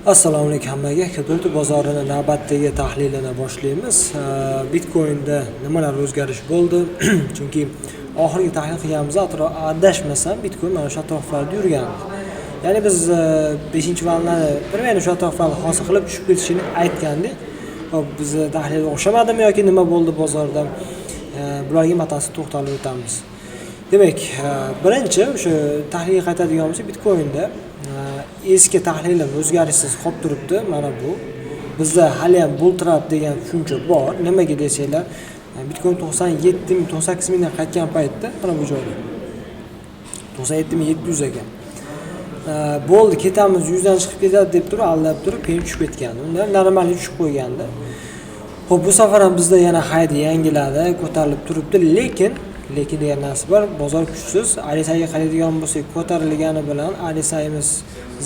Assalomu alaykum hammaga. Kripto bozorini navbatdagi tahlilini boshlaymiz. Bitcoin'da nimalar o'zgarish bo'ldi? Chunki oxirgi tahlil qilganimizda adashmasam Bitcoin mana shu atroflarda yurgandi. Ya'ni biz 5-valni primani shu atroflarda hosil qilib tushib ketishini aytgandik. Hop, biz tahlil o'xshamadimi yoki nima bo'ldi bozorda? Bularga batafsil to'xtalib o'tamiz. Demak, birinchi o'sha tahlilga qaytadigan bo'lsak, Bitcoin'da eski tahlillar o'zgarishsiz qolib turibdi. Mana bu bizda hali ham bull trap degan tushuncha bor. Nimaga desanglar, Bitcoin 97 mingdan qaytgan paytda mana bu joyda 97700 ekan. Bo'ldi, ketamiz, 100 dan chiqib ketadi deb turib aldab turib keyin tushib ketgan. Undan normal tushib qo'ygandi. Xo'p, bu safar ham bizda yana haydi yangiladi, ko'tarilib turibdi, lekin degan narsa bor, bozor kuchsiz. RSIga qaraydigan bo'lsak, ko'tarilgani bilan RSI'miz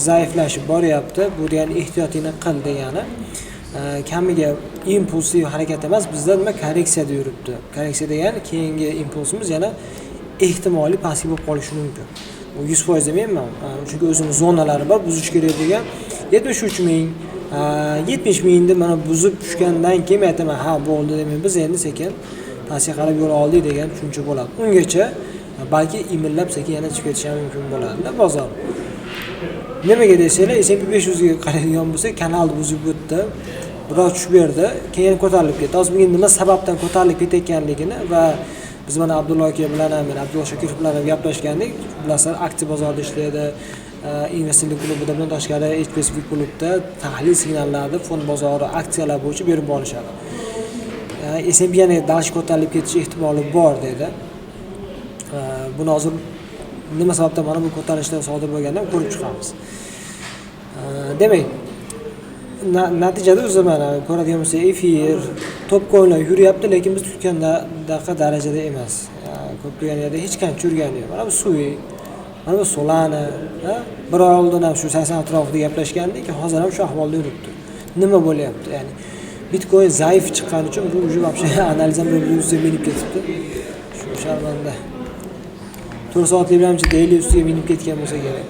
zaiflashib boryapti. Bu degani ehtiyotingni qil degani. Kamiga impulsiv harakat emas, bizda nima korreksiyada yuribdi. Korreksiya degani keyingi impulsimiz yana ehtimoliy pastga bo'lib qolishi mumkin. U 100% demayman, chunki o'zining zonalari bor, buzish kerak degan 73 ming, 70 mingni mana buzib tushgandan keyin aytaman, ha bo'ldi demayman. Biz endi sekin pastga qarab yo'l oldik degan tushuncha bo'ladi. Ungacha balki imillab sekin yana chiqib ketishi mumkin bo'ladi bozor. Nimaga desanglar, S&P 500 ga qaraydigan bo'lsak, kanalni buzib o'tdi. Biroq tushib berdi, keyin ko'tarilib ketdi. Hozir bunga nima sababdan ko'tarilib ketayotganligini va biz mana Abdulloh aka bilan ham, Abdulloh Shokirov bilan ham gaplashgandik. Ular aksiya bozorida ishlaydi, investorlik klubida bundan tashqari HSBC klubda tahlil signallarni fond bozori aksiyalar bo'yicha berib olishadi. S&P yana dash ko'tarilib ketish ehtimoli bor dedi. Buni hozir nima sababdan mana bu ko'tarilishlar sodir bo'lganini ko'rib chiqamiz. Demak, natijada o'zi mana ko'radigan bo'lsak, efir, top coinlar yuryapti, lekin biz kutgandaqa darajada emas. Ko'pgina yerda hech qancha yurgani yo'q. Mana bu Sui, mana bu Solana, bir oy oldin ham shu 80 atrofida gaplashgandik, hozir ham shu ahvolda yuribdi. Nima bo'lyapti? Ya'ni Bitcoin zaif chiqqani uchun bu уже вообще analizdan bir ustiga minib ketibdi. Shu sharmanda. 4 soatlik bilanchi daily ustiga minib ketgan bo'lsa kerak.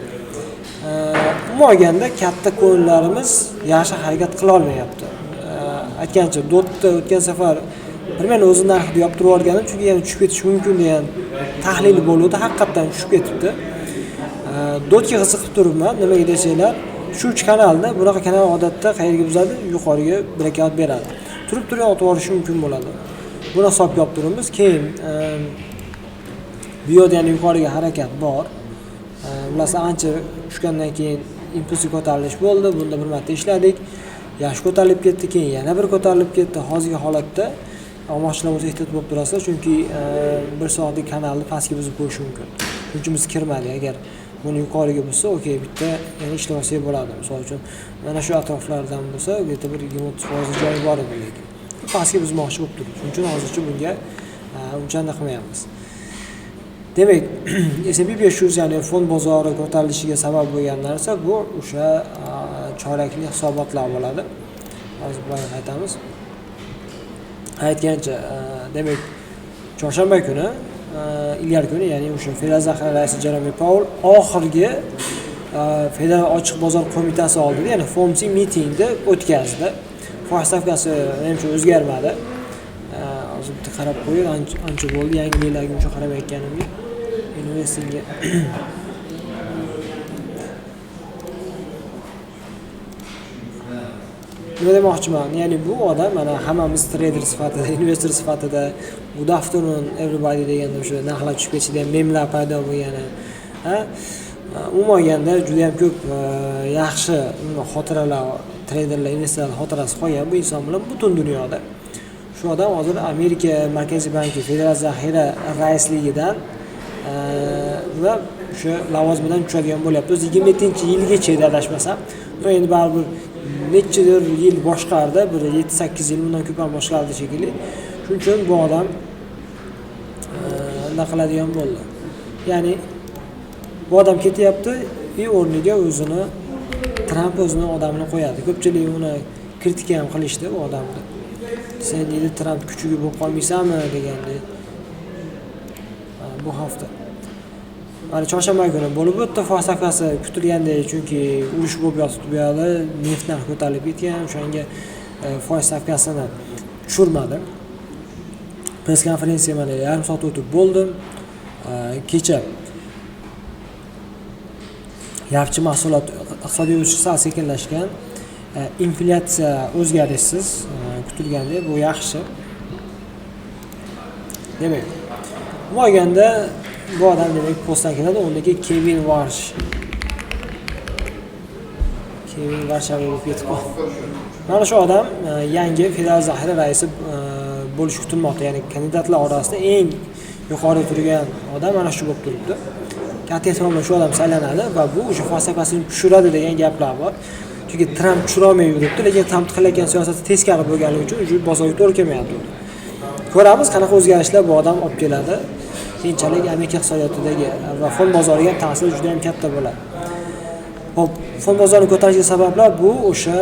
Umuman katta coinlarimiz yaxshi harakat qila olmayapti. Aytgancha, dotda o'tgan safar men o'zini narxini yopib turib olganim, chunki yana tushib ketishi mumkin degan tahlil bo'ldi, haqiqatan tushib ketibdi. Dotga qiziqib turibman, nimaga desanglar, shu uch kanalni, bunaqa kanal odatda qayerga buzadi? Yuqoriga breakout beradi. Turib otib olishi mumkin bo'ladi. Buni hisobga olib turibmiz. Keyin bu yerda yana yuqoriga harakat bor. Ular ancha tushgandan keyin impulsiv ko'tarilish bo'ldi. Bunda bir marta ishladik. Yaxshi ko'tarilib ketdi, keyin yana bir ko'tarilib ketdi. Hozirgi holatda olmoqchilar o'zi ehtiyot bo'lib turasizlar, chunki 1 soatlik kanalni pastga buzib qo'yishi mumkin. Shuning uchun biz kirmadik. Agar buni yuqoriga bo'lsa, okey, bitta yana ishlab olsak bo'ladi. Misol uchun mana shu atroflardan bo'lsa, bu yerda bir 20-30% joyi bor edi, lekin pastga buzmoqchi bo'lib turibdi. Shuning uchun hozircha bunga uncha qilmayapmiz. Demak, S&P 500 ya'ni fond bozori ko'tarilishiga sabab bo'lgan narsa bu o'sha chorakli hisobotlar bo'ladi. Hozir bularga qaytamiz. Aytgancha, demak, chorshanba kuni, ilgari kuni, ya'ni o'sha Federal zaxira raisi Jerome Powell oxirgi Federal ochiq bozor qo'mitasi oldida, ya'ni FOMC mitingni o'tkazdi. Foiz stavkasi menimcha o'zgarmadi. Hozir bitta qarab qo'ying, ancha bo'ldi, yangiliklarga uncha qaramayotganimga. Investingga nima demoqchiman? Ya'ni bu odam mana hammamiz trader sifatida, investor sifatida good afternoon everybody deganda o'sha narxlar tushib ketishida ham memlar paydo bo'lgani, umuman juda ham ko'p yaxshi xotiralar, traderlar, investorlar xotirasi qolgan bu inson bilan butun dunyoda. Shu odam hozir Amerika Markaziy banki Federal zaxira raisligidan va o'sha lavozimidan tushadigan bo'lyapti. 27-yilgacha adashmasam, endi baribir nechadir yil boshqardi, bir 7-8 yil bundan ko'p ham boshqardi shekilli. Shuning uchun bu odam nima qiladigan bo'ldi. Ya'ni bu odam ketyapti, o'rniga o'zini Trump o'zining odamini qo'yadi. Ko'pchilik uni kritika ham qilishdi bu odamni. Sen dedi Trump kuchiga bo'lib qolmaysanmi deganda bu hafta. mana chorshanba kuni bo'lib o'tdi falsafasi kutilgandek, chunki urush bo'lib yotibdi bu yoqda, neft narxi ko'tarilib ketgan, o'shanga foiz stavkasini tushirmadi. Press konferensiya mana yarim soat o'tib bo'ldi. Kecha yapchi mahsulot iqtisodiy o'sish sal sekinlashgan, inflyatsiya o'zgarishsiz kutilgandek, bu yaxshi. Demak, bu olganda bu odam demak postdan keladi, undagi Kevin Varshaviy bo'lib ketib qoldi. Mana shu odam yangi federal zaxira raisi bo'lishi kutilmoqda, ya'ni kandidatlar orasida eng yuqori turgan odam mana shu bo'lib turibdi. Katta ehtimol bilan shu odam saylanadi va bu o'sha falsafasini tushiradi degan gaplar bor. Chunki Tramp tushira olmay yuribdi, lekin Tramp qilayotgan siyosati teskari bo'lganligi uchun shu bozorga to'g'ri kelmayapti. Ko'ramiz qanaqa o'zgarishlar bu odam olib keladi. Keyinchalik Amerika iqtisodiyotidagi va fond bozoriga ta'siri juda ham katta bo'ladi. Hop, fond bozorini ko'tarishiga sabablar bu o'sha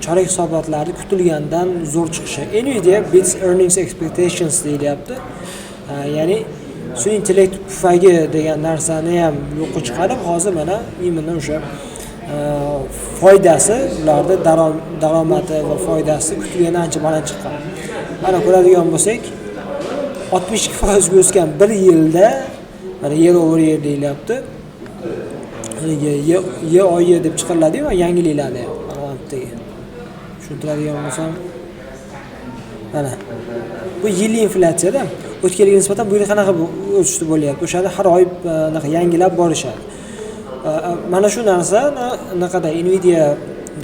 chorak hisobotlarning kutilgandan zo'r chiqishi. Nvidia beats earnings expectations deyilyapti. Ya'ni sun'iy intellekt pufagi degan narsani ham yo'qqa chiqarib, hozir mana imенно o'sha foydasi, ularda daromadi va foydasi kutilgandan ancha baland chiqqan. Mana ko'radigan bo'lsak, 62% ga o'sgan bir yilda, mana year over year deyilyapti. Oyi deb chiqariladi va yangiliklarda ham mana bittaga. Tushuntiradigan bo'lsam, mana bu yillik inflyatsiyada o'tgan yilga nisbatan bu yil qanaqa o'sishda bo'lyapti. O'shada har oy yangilab borishadi. Mana shu narsa naqada Nvidia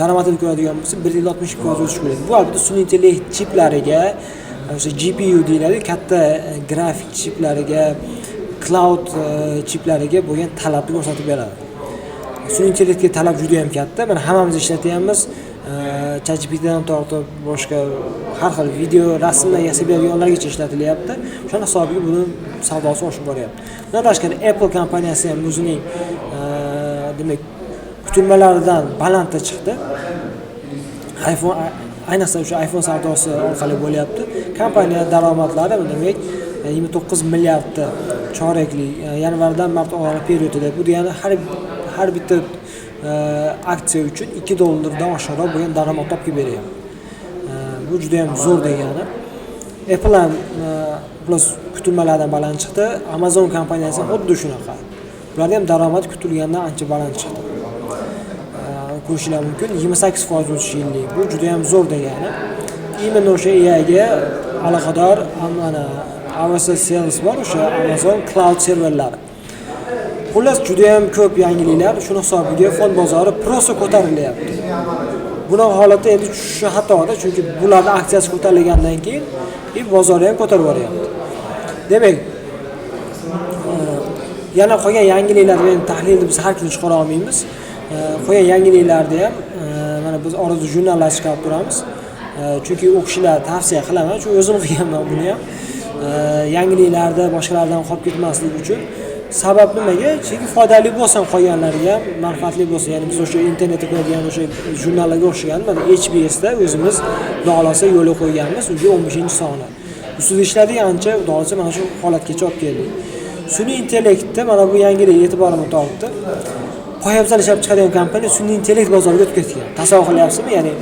daromadini ko'radigan bo'lsa 162% o'sish bo'ladi. Bu albatta sun'iy intellekt chiplariga, o'sha GPU deyiladi, katta grafik chiplariga, cloud chiplariga bo'lgan talabni ko'rsatib beradi. Sun'iy intellektga talab juda ham katta. Mana hammamiz ishlatyapmiz. ChatGPTdan tortib boshqa har xil video, rasmlar yasab berganlargacha ishlatilyapti. O'shaning hisobiga buni savdosi oshib boryapti. Bundan tashqari Apple kompaniyasi ham o'zining demak kutilmalaridan balandda chiqdi. iPhone, ayniqsa o'sha iPhone savdosi orqali bo'lyapti. Kompaniya daromadlari demak 29 milliardda choraklik yanvardan mart oyi periodida, bu degani har bitta aksiya uchun $2 oshiqroq bo'lgan daromad topib beryapti. Bu juda ham zo'r degani. Apple ham plus kutilmalardan baland chiqdi. Amazon kompaniyasi xuddi shunaqa. Ularda ham daromad kutilgandan ancha baland chiqdi. Ko'rishlar mumkin 28% o'sish yillik. Bu juda ham zo'r degani. Imенно o'sha AIga aloqador mana avasa sales bor, o'sha Amazon cloud serverlari. Xullas juda ham ko'p yangiliklar, shuni hisobiga fond bozori prosa ko'tarilyapti. Buning holati endi tushishi xatoda, chunki bularning aksiyasi ko'tarilgandan keyin bozorni ham ko'tarib boryapti. Demak, yana qolgan yangiliklarni men tahlilni biz har kuni chiqara olmaymiz. Qolgan yangiliklarni ham mana biz orada jurnallar chiqarib turamiz. Chunki o'qishlar tavsiya qilaman, chunki o'zim qilganman buni ham. Yangiliklarda boshqalardan qolib ketmaslik uchun. Sabab nimaga? Chunki foydali bo'lsa qolganlarga ham manfaatli bo'lsa, ya'ni biz o'sha internetda ko'radigan o'sha jurnallarga o'xshagan mana HBS da o'zimiz xohlasa yo'l qo'yganmiz, unga 15-soni. Ustida ishladik ancha, xohlasa mana shu holatgacha olib keldik. Sun'iy intellektda mana bu yangilik e'tiborimni tortdi. Qo'yabzal ishlab chiqargan kompaniya sun'iy intellekt bozoriga o'tib ketgan. Tasavvur qilyapsizmi? Ya'ni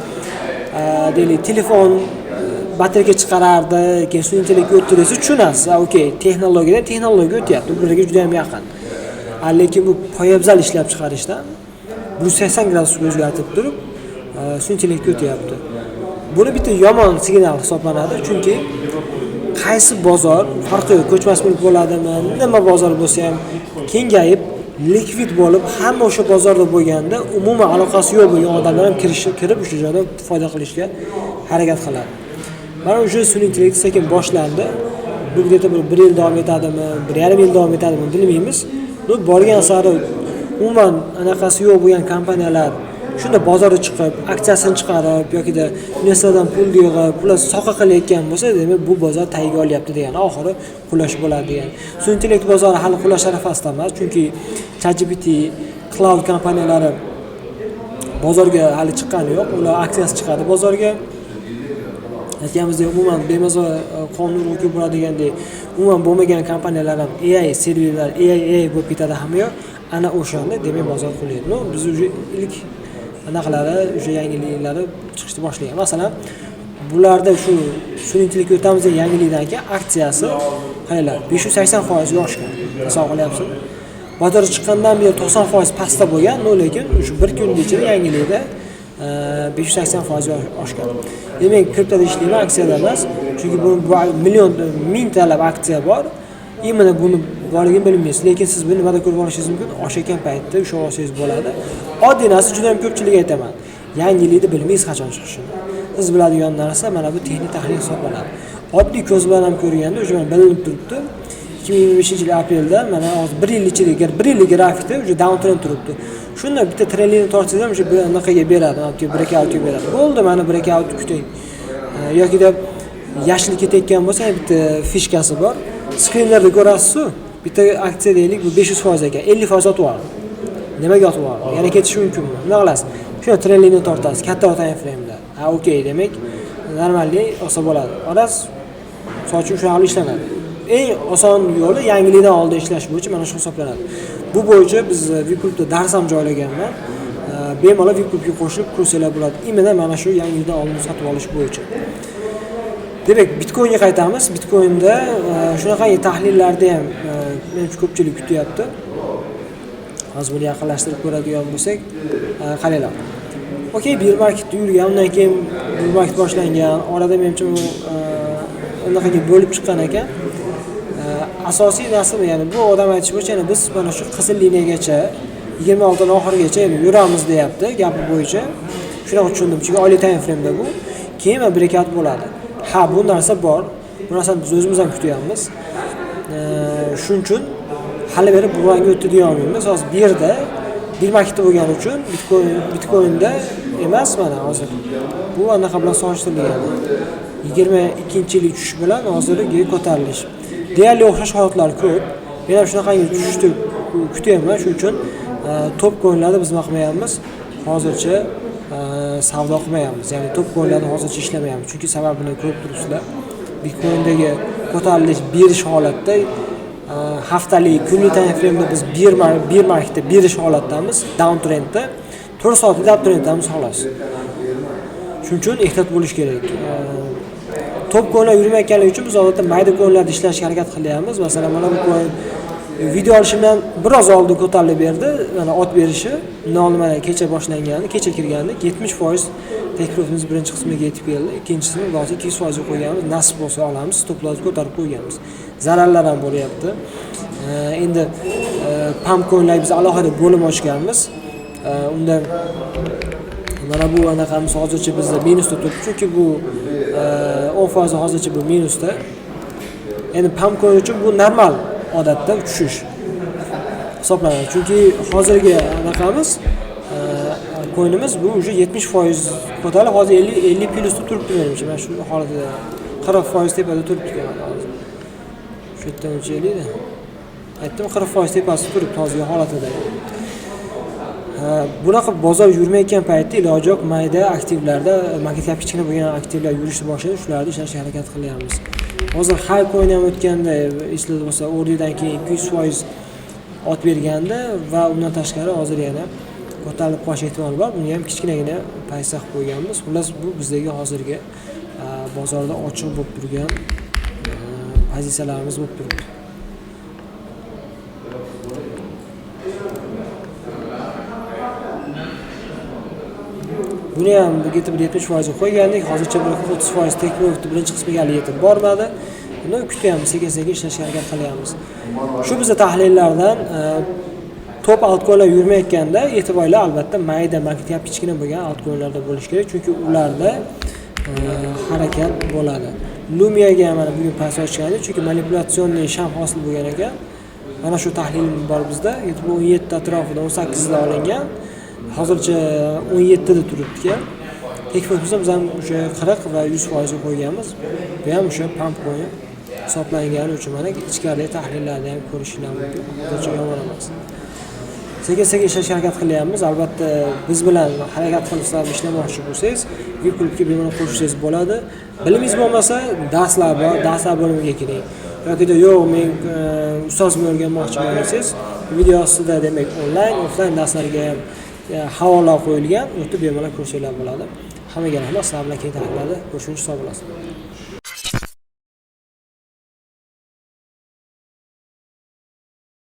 deylik, telefon batareyka chiqarardi, keyin sun'iy intellektga o'tdi desa tushunasiz. Okey, texnologiyaga o'tyapti. Ularga juda ham yaqin. Lekin bu poyabzal ishlab chiqarishdan 180 gradusga o'zgartirib turib, sun'iy intellektga o'tyapti. Buni bitta yomon signal hisoblanadi, chunki qaysi bozor farqi yo'q, ko'chmas mulk bo'ladimi, nima bozor bo'lsa ham kengayib, likvid bo'lib, hamma o'sha bozorda bo'lganda umuman aloqasi yo'q bo'lgan odamlar ham kirib o'sha joyda foyda qilishga harakat qiladi. Mana o'sha sun'iy intellekt sekin boshlandi. Bu yerda bir yil davom etadimi, 1,5 yil davom etadimi bilmaymiz. Bu borgan sari umuman anaqasi yo'q bo'lgan kompaniyalar shunda bozorga chiqib, aksiyasini chiqarib yoki-da investordan pul yig'ib, pul soqa qilayotgan bo'lsa, demak bu bozor tagiga olyapti degan, oxiri qulash bo'ladi degan. Sun'iy intellekt bozori hali qulash arafasida emas, chunki ChatGPT, cloud kompaniyalari bozorga hali chiqqani yo'q. Ular aksiyasi chiqadi bozorga. Aytganimizdek, umuman bemaza qonun hukm bo'ladigandek umuman bo'lmagan kompaniyalar ham AI servislar, AI bo'lib ketadi ham yo'q. Ana o'shanda demak bozor qulaydi. No, biz уже ilk anaqalari, o'sha yangiliklari chiqishni boshlagan. Masalan, bularda shu intilikka o'tamiz degan yangilikdan keyin aksiyasi qaranglar 580% oshgan. Hisob qilyapsiz. Bozor chiqqandan beri 90% pastda bo'lgan, lekin shu bir kun ichida yangilikda 580% oshgan. Demak, kriptoda ishlayman, aksiyada emas. Chunki bu mingtalab aksiya bor. Mana buni borligini bilmaysiz, lekin siz buni nimada ko'rib olishingiz mumkin? Oshayotgan paytda usha olsangiz bo'ladi. Oddiy narsa juda ham ko'pchilik aytaman. Yangilikni bilmaysiz qachon chiqishini. Siz biladigan narsa mana bu texnik tahlil hisoblanadi. Oddiy ko'z bilan ham ko'rganda o'sha mana bilinib turibdi. 2025-yil aprelda mana hozir 1 yil ichida 1 yillik grafikda o'sha down trend turibdi. Shunda bitta trendni tortsangiz ham o'sha bunaqaga beradi, yoki breakoutga beradi. Bo'ldi, mana breakout kuting. Yoki deb yashil ketayotgan bo'lsa, bitta fishkasi bor. Skrinlarda ko'rasiz-ku, bitta aksiya deylik, bu 500% ekan, 50% sotib oladi. Nimaga sotib oladi? Yana ketishi mumkinmi? Nima qilasiz? Shuna trendni tortasiz, katta time frame-da. Okey, demak, normalniy olsa bo'ladi. Oras soch uchun shunday ishlanadi. Eng oson yo'li yangilikdan oldin ishlash bo'yicha mana shu hisoblanadi. Bu bo'yicha biz Vipulda dars ham joylaganman. Bemalol Vipulga qo'shilib kurslar bo'ladi. Imana mana shu yangilikdan oldin sotib olish bo'yicha. Demak, Bitcoinga qaytamiz. Bitcoinda shunaqangi tahlillarda ham menimcha ko'pchilik kutyapti. Hozir buni yaqinlashtirib ko'radigan bo'lsak, qaranglar. Okey, bear marketda yurgan, undan keyin bull market boshlangan. Orada menimcha unaqaga bo'lib chiqqan ekan. Asosiy narsa, ya'ni bu odam aytish bo'yicha, biz mana shu qizil liniyagacha 26 oxirigacha yuramiz deyapti, gapi bo'yicha. Shunaqa tushundim, chunki oylik time frame da bu. Keyin breakout bo'ladi. Ha, bu narsa bor. Bu narsani biz o'zimiz ham kutyapmiz. Shuning uchun hali beri bu rangga o'tdi deya olmaymiz. Hozir bu yerda bir marketda bo'lgani uchun Bitcoinda emas mana hozir. Bu anaqa bilan solishtirilgan. 22-yillik tushish bilan hozirgi ko'tarilish. Deyarli o'xshash holatlar ko'p. Men ham shunaqangi tushishni kutyapman. Shuning uchun top coinlarni biz nima qilmayapmiz? Hozircha savdo qilmayapmiz. Ya'ni top coinlarni hozircha ishlamayapmiz. Chunki sababini ko'rib turibsizlar. Bitcoin'dagi ko'tarilish berish holatda haftalik, kunlik time frame'da biz bir marketda berish holatdamiz, down trendda, 4 soatlik up trenddamiz xolos. Shuning uchun ehtiyot bo'lish kerak. Top coinlar yurmayotganligi uchun biz odatda mayda coinlarda ishlashga harakat qilyapmiz. Masalan, mana bu coin video olishimdan biroz oldin ko'tarilib berdi. Mana ot berishi, mana kecha boshlangandi, kecha kirgandi, 70% take profitimiz birinchi qismiga yetib keldi. Ikkinchisini hozir 200% qo'yganmiz. Nasib bo'lsa olamiz, stoplarni ko'tarib qo'yganmiz. Zararlar ham bo'lyapti. Endi pump coinlar biz alohida bo'lim ochganmiz. Unda mana bu anaqamiz hozircha bizda minusda turibdi, chunki bu 10% hozircha bu minusda. Endi pump coin uchun bu normal odatda tushish hisoblanadi. Chunki hozirgi anaqamiz coinimiz bu уже 70% ko'tarilib, hozir 50 plusda turibdi menimcha. Mana shu holatda 40% tepada turibdi hozir. Shu yerdan o'lchaylik-da. Aytdim 40% tepasida turibdi hozirgi holatida. Bunaqa bozor yurmayotgan paytda iloji yo'q mayda aktivlarda, market cap kichkina bo'lgan aktivlar yurishni boshladi, shularni ishlashga harakat qilyapmiz. Hozir high coin ham o'tganda, esingizda bo'lsa, o'rnidan keyin 200% ot berganda va undan tashqari hozir yana ko'tarilib qolish ehtimoli bor. Bunga ham kichkinagina paysa qilib qo'yganmiz. Xullas, bu bizdagi hozirgi bozorda ochiq bo'lib turgan pozitsiyalarimiz bo'lib turibdi. Buni ham bu yetib 70% qo'ygandik. Hozircha bir 30% take profit birinchi qismiga hali yetib bormadi. Buni kutyapmiz, sekin-sekin ishlashga harakat qilyapmiz. Shu bizning tahlillardan top altcoinlar yurmayotganda e'tiborli albatta mayda market cap kichkina bo'lgan altcoinlarda bo'lish kerak, chunki ularda harakat bo'ladi. Lumiyaga mana bugun past ochgandi, chunki manipulyatsionni sham hosil bo'lgan ekan. Mana shu tahlil bor bizda. 17 atrofida 18 da olingan. Hozircha 17 da turibdi-ku. Tek fokus biz ham o'sha 40 va 100% qo'yganmiz. Bu ham o'sha pump coin hisoblangani uchun mana ichkarida tahlillarni ham ko'rishinglar mumkin. Hozircha yomon emas. Sekin-sekin ishlashga harakat qilyapmiz. Albatta biz bilan harakat qilib ishlamoqchi bo'lsangiz, Vipulga bemalol qo'shilsangiz bo'ladi. Bilimingiz bo'lmasa, darslar bor, darslar bo'limiga keling. yoki yo'q men ustozimni o'rganmoqchiman desangiz, video ostida demak onlayn, offlayn darslarga ham havola qo'yilgan, o'tib bemalol ko'rsanglar bo'ladi. Hammaga rahmat, sizlar bilan keyingi darslarda ko'rishguncha sog' bo'lasiz.